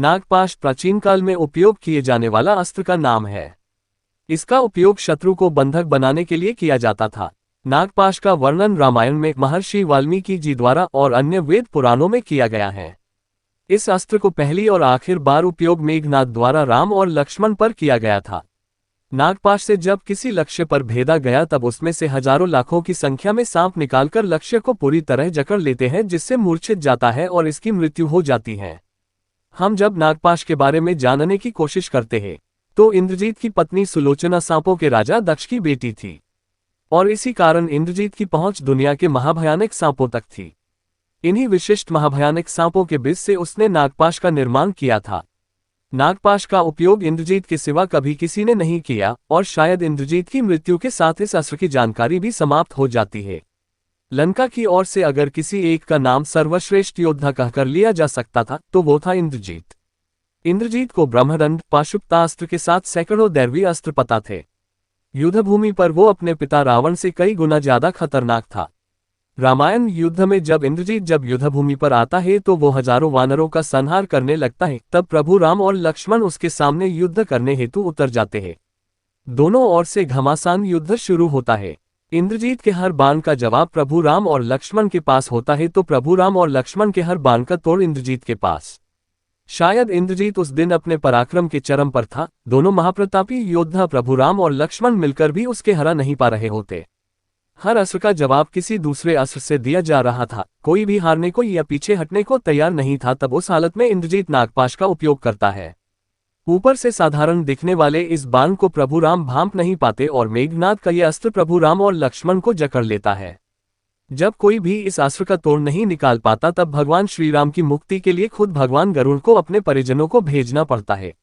नागपाश प्राचीन काल में उपयोग किए जाने वाला अस्त्र का नाम है। इसका उपयोग शत्रु को बंधक बनाने के लिए किया जाता था। नागपाश का वर्णन रामायण में महर्षि वाल्मीकि जी द्वारा और अन्य वेद पुराणों में किया गया है। इस अस्त्र को पहली और आखिर बार उपयोग मेघनाद द्वारा राम और लक्ष्मण पर किया गया था। नागपाश से जब किसी लक्ष्य पर भेदा गया तब उसमें से हजारों लाखों की संख्या में सांप निकालकर लक्ष्य को पूरी तरह जकड़ लेते हैं, जिससे मूर्छित जाता है और इसकी मृत्यु हो जाती है। हम जब नागपाश के बारे में जानने की कोशिश करते हैं तो इंद्रजीत की पत्नी सुलोचना सांपों के राजा दक्ष की बेटी थी और इसी कारण इंद्रजीत की पहुंच दुनिया के महाभयानक सांपों तक थी। इन्हीं विशिष्ट महाभयानक सांपों के बीच से उसने नागपाश का निर्माण किया था। नागपाश का उपयोग इंद्रजीत के सिवा कभी किसी ने नहीं किया और शायद इंद्रजीत की मृत्यु के साथ इस अस्त्र की जानकारी भी समाप्त हो जाती है। लंका की ओर से अगर किसी एक का नाम सर्वश्रेष्ठ योद्धा कहकर लिया जा सकता था तो वो था इंद्रजीत। इंद्रजीत को ब्रह्मदंड पाशुपतास्त्र के साथ सैकड़ों दैवीय अस्त्र पता थे। युद्धभूमि पर वो अपने पिता रावण से कई गुना ज्यादा खतरनाक था। रामायण युद्ध में जब इंद्रजीत युद्धभूमि पर आता है तो वो हजारों वानरों का संहार करने लगता है। तब प्रभु राम और लक्ष्मण उसके सामने युद्ध करने हेतु उतर जाते हैं। दोनों ओर से घमासान युद्ध शुरू होता है। इंद्रजीत के हर बाण का जवाब प्रभु राम और लक्ष्मण के पास होता है तो प्रभु राम और लक्ष्मण के हर बाण का तोड़ इंद्रजीत के पास। शायद इंद्रजीत उस दिन अपने पराक्रम के चरम पर था। दोनों महाप्रतापी योद्धा प्रभु राम और लक्ष्मण मिलकर भी उसके हरा नहीं पा रहे होते। हर अस्त्र का जवाब किसी दूसरे अस्त्र से दिया जा रहा था। कोई भी हारने को या पीछे हटने को तैयार नहीं था। तब उस हालत में इंद्रजीत नागपाश का उपयोग करता है। ऊपर से साधारण दिखने वाले इस बाण को प्रभु राम भांप नहीं पाते और मेघनाद का यह अस्त्र प्रभु राम और लक्ष्मण को जकड़ लेता है। जब कोई भी इस अस्त्र का तोड़ नहीं निकाल पाता तब भगवान श्रीराम की मुक्ति के लिए खुद भगवान गरुड़ को अपने परिजनों को भेजना पड़ता है।